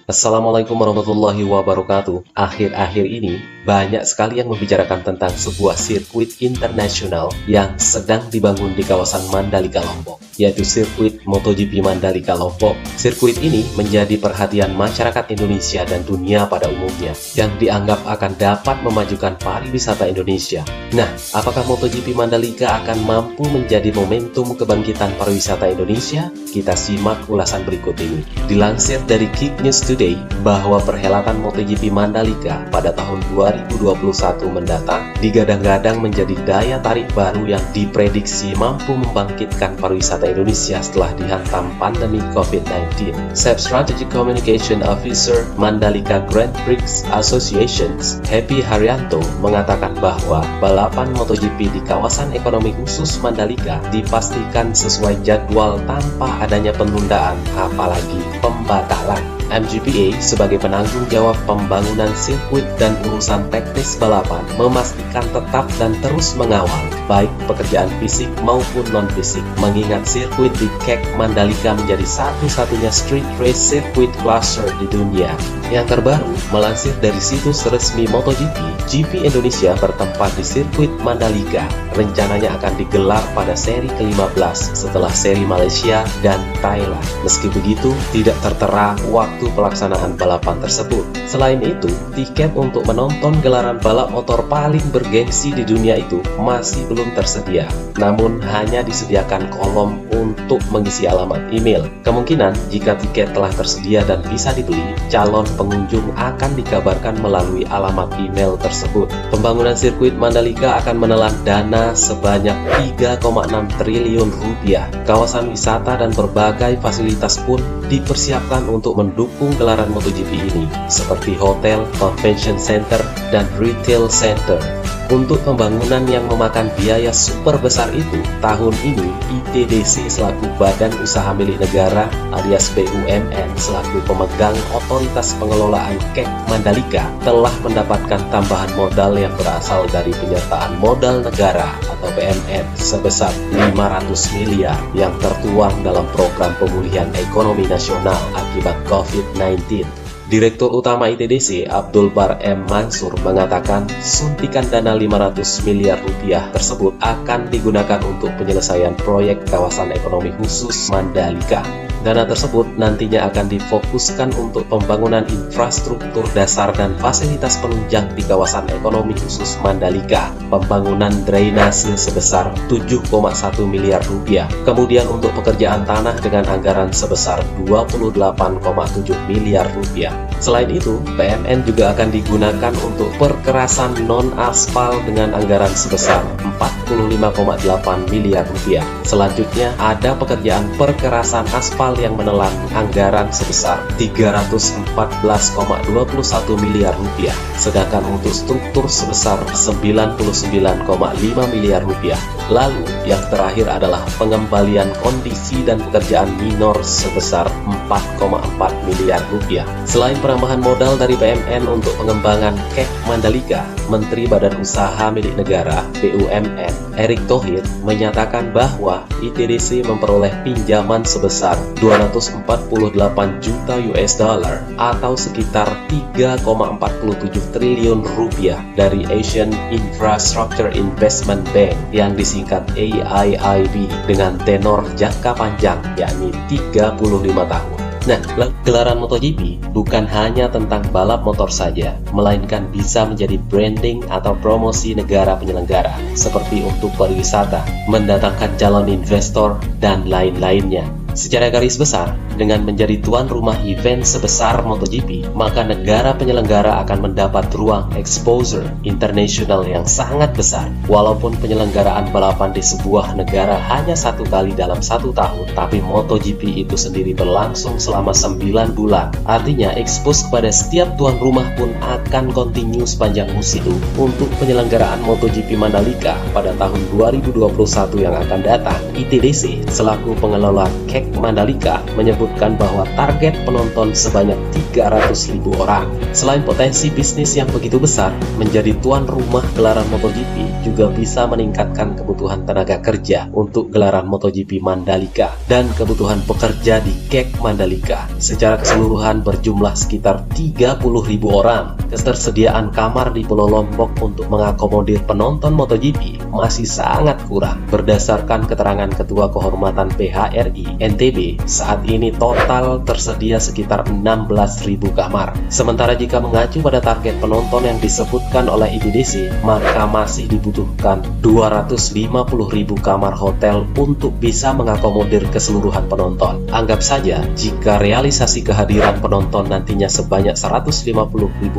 Assalamualaikum warahmatullahi wabarakatuh. Akhir-akhir ini, banyak sekali yang membicarakan tentang sebuah sirkuit internasional yang sedang dibangun di kawasan Mandalika, Lombok, yaitu sirkuit MotoGP Mandalika, Lombok. Sirkuit ini menjadi perhatian masyarakat Indonesia dan dunia pada umumnya, yang dianggap akan dapat memajukan pariwisata Indonesia. Nah, apakah MotoGP Mandalika akan mampu menjadi momentum kebangkitan pariwisata Indonesia? Kita simak ulasan berikut ini. Dilansir dari Kick News Today bahwa perhelatan MotoGP Mandalika pada tahun 2021 mendatang digadang-gadang menjadi daya tarik baru yang diprediksi mampu membangkitkan pariwisata Indonesia setelah dihantam pandemi COVID-19. SEP Strategic Communication Officer Mandalika Grand Prix Associations, Happy Haryanto, mengatakan bahwa balapan MotoGP di kawasan ekonomi khusus Mandalika dipastikan sesuai jadwal tanpa adanya penundaan apalagi pembatalan. MGPA sebagai penanggung jawab pembangunan sirkuit dan urusan teknis balapan memastikan tetap dan terus mengawal baik pekerjaan fisik maupun non-fisik, mengingat sirkuit di Kek Mandalika menjadi satu-satunya street race sirkuit cluster di dunia. Yang terbaru, melansir dari situs resmi MotoGP, GP Indonesia bertempat di sirkuit Mandalika rencananya akan digelar pada seri ke-15 setelah seri Malaysia dan Thailand. Meski begitu, tidak tertera waktu pelaksanaan balapan tersebut. Selain itu, tiket untuk menonton gelaran balap motor paling bergengsi di dunia itu masih belum tersedia, namun hanya disediakan kolom untuk mengisi alamat email. Kemungkinan jika tiket telah tersedia dan bisa dibeli, calon pengunjung akan dikabarkan melalui alamat email tersebut. Pembangunan sirkuit Mandalika akan menelan dana sebanyak 3,6 triliun rupiah. Kawasan wisata dan berbagai fasilitas pun dipersiapkan untuk mendukung gelaran MotoGP ini, seperti hotel, convention center, dan retail center. Untuk pembangunan yang memakan biaya super besar itu, tahun ini ITDC selaku Badan Usaha Milik Negara alias BUMN selaku pemegang otoritas pengelolaan Kek Mandalika telah mendapatkan tambahan modal yang berasal dari penyertaan modal negara atau PMN sebesar 500 miliar yang tertuang dalam program pemulihan ekonomi nasional akibat COVID-19. Direktur Utama ITDC Abdul Bar M. Mansur mengatakan suntikan dana 500 miliar rupiah tersebut akan digunakan untuk penyelesaian proyek kawasan ekonomi khusus Mandalika. Dana tersebut nantinya akan difokuskan untuk pembangunan infrastruktur dasar dan fasilitas penunjang di kawasan ekonomi khusus Mandalika, pembangunan drainase sebesar 7,1 miliar rupiah, kemudian untuk pekerjaan tanah dengan anggaran sebesar 28,7 miliar rupiah. Selain itu, PMN juga akan digunakan untuk perkerasan non-aspal dengan anggaran sebesar 45,8 miliar rupiah. Selanjutnya, ada pekerjaan perkerasan aspal yang menelan anggaran sebesar 314,21 miliar rupiah. Sedangkan untuk struktur sebesar 99,5 miliar rupiah. Lalu, yang terakhir adalah pengembalian kondisi dan pekerjaan minor sebesar 4,4 miliar rupiah. Selain penambahan modal dari PMN untuk pengembangan Kek Mandalika, Menteri Badan Usaha Milik Negara BUMN Erick Thohir menyatakan bahwa ITDC memperoleh pinjaman sebesar 248 juta US dollar atau sekitar 3,47 triliun rupiah dari Asian Infrastructure Investment Bank yang disingkat AIIB dengan tenor jangka panjang yakni 35 tahun. Nah, gelaran MotoGP bukan hanya tentang balap motor saja, melainkan bisa menjadi branding atau promosi negara penyelenggara, seperti untuk pariwisata, mendatangkan calon investor, dan lain-lainnya. Secara garis besar, dengan menjadi tuan rumah event sebesar MotoGP, maka negara penyelenggara akan mendapat ruang exposure internasional yang sangat besar. Walaupun penyelenggaraan balapan di sebuah negara hanya satu kali dalam 1 tahun, tapi MotoGP itu sendiri berlangsung selama 9 bulan. Artinya, expose kepada setiap tuan rumah pun akan continue sepanjang musim itu untuk penyelenggaraan MotoGP Mandalika pada tahun 2021 yang akan datang. ITDC selaku pengelola Kek Mandalika menyebut menyebutkan bahwa target penonton sebanyak 300.000 orang. Selain potensi bisnis yang begitu besar, menjadi tuan rumah gelaran MotoGP juga bisa meningkatkan kebutuhan tenaga kerja untuk gelaran MotoGP Mandalika dan kebutuhan pekerja di KEK Mandalika. Secara keseluruhan berjumlah sekitar 30.000 orang. Ketersediaan kamar di Pulau Lombok untuk mengakomodir penonton MotoGP masih sangat kurang. Berdasarkan keterangan Ketua Kehormatan PHRI NTB, saat ini total tersedia sekitar 16.000 kamar. Sementara jika mengacu pada target penonton yang disebutkan oleh IDDC, maka masih dibutuhkan 250.000 kamar hotel untuk bisa mengakomodir keseluruhan penonton. Anggap saja jika realisasi kehadiran penonton nantinya sebanyak 150.000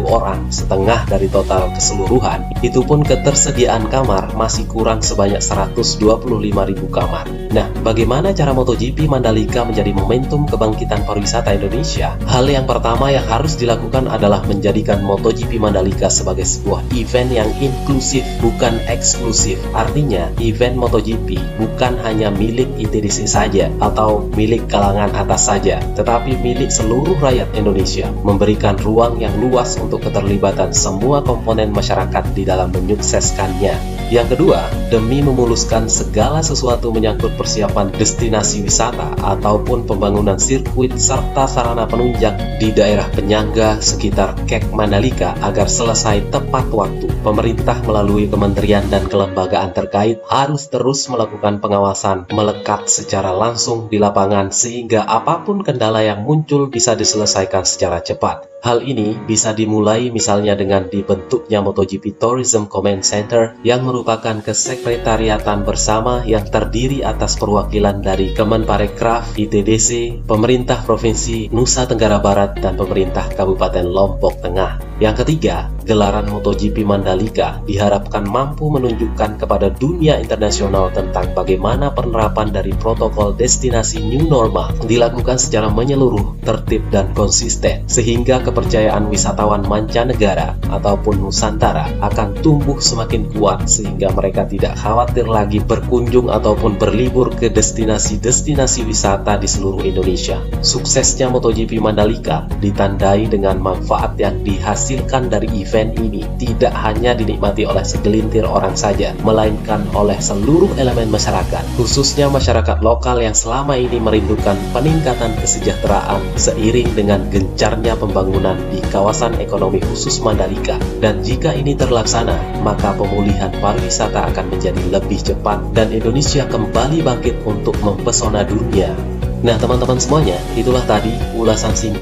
orang, setengah dari total keseluruhan, itu pun ketersediaan kamar masih kurang sebanyak 125.000 kamar. Nah, bagaimana cara MotoGP Mandalika menjadi momentum kebangkitan pariwisata Indonesia? Hal yang pertama yang harus dilakukan adalah menjadikan MotoGP Mandalika sebagai sebuah event yang inklusif, bukan eksklusif. Artinya, event MotoGP bukan hanya milik ITDC saja atau milik kalangan atas saja, tetapi milik seluruh rakyat Indonesia, memberikan ruang yang luas untuk keterlibatan semua komponen masyarakat di dalam menyukseskannya. Yang kedua, demi memuluskan segala sesuatu menyangkut persiapan destinasi wisata ataupun pembangunan sirkuit serta sarana penunjang di daerah penyangga sekitar KEK Mandalika agar selesai tepat waktu, pemerintah melalui kementerian dan kelembagaan terkait harus terus melakukan pengawasan melekat secara langsung di lapangan sehingga apapun kendala yang muncul bisa diselesaikan secara cepat. Hal ini bisa dimulai misalnya dengan dibentuknya MotoGP Tourism Command Center yang merupakan kesekretariatan bersama yang terdiri atas perwakilan dari Kemenparekraf, ITDC, pemerintah Provinsi Nusa Tenggara Barat, dan pemerintah Kabupaten Lombok Tengah. Yang ketiga, gelaran MotoGP Mandalika diharapkan mampu menunjukkan kepada dunia internasional tentang bagaimana penerapan dari protokol destinasi new normal dilakukan secara menyeluruh, tertib, dan konsisten, sehingga kepercayaan wisatawan mancanegara ataupun Nusantara akan tumbuh semakin kuat sehingga mereka tidak khawatir lagi berkunjung ataupun berlibur ke destinasi-destinasi wisata di seluruh Indonesia. Suksesnya MotoGP Mandalika ditandai dengan manfaat yang dihasilkan dari event ini tidak hanya dinikmati oleh segelintir orang saja, melainkan oleh seluruh elemen masyarakat, khususnya masyarakat lokal yang selama ini merindukan peningkatan kesejahteraan seiring dengan gencarnya pembangunan di kawasan ekonomi khusus Mandalika. Dan jika ini terlaksana, maka pemulihan pariwisata akan menjadi lebih cepat dan Indonesia kembali bangkit untuk mempesona dunia. Nah, teman-teman semuanya, itulah tadi ulasan singkat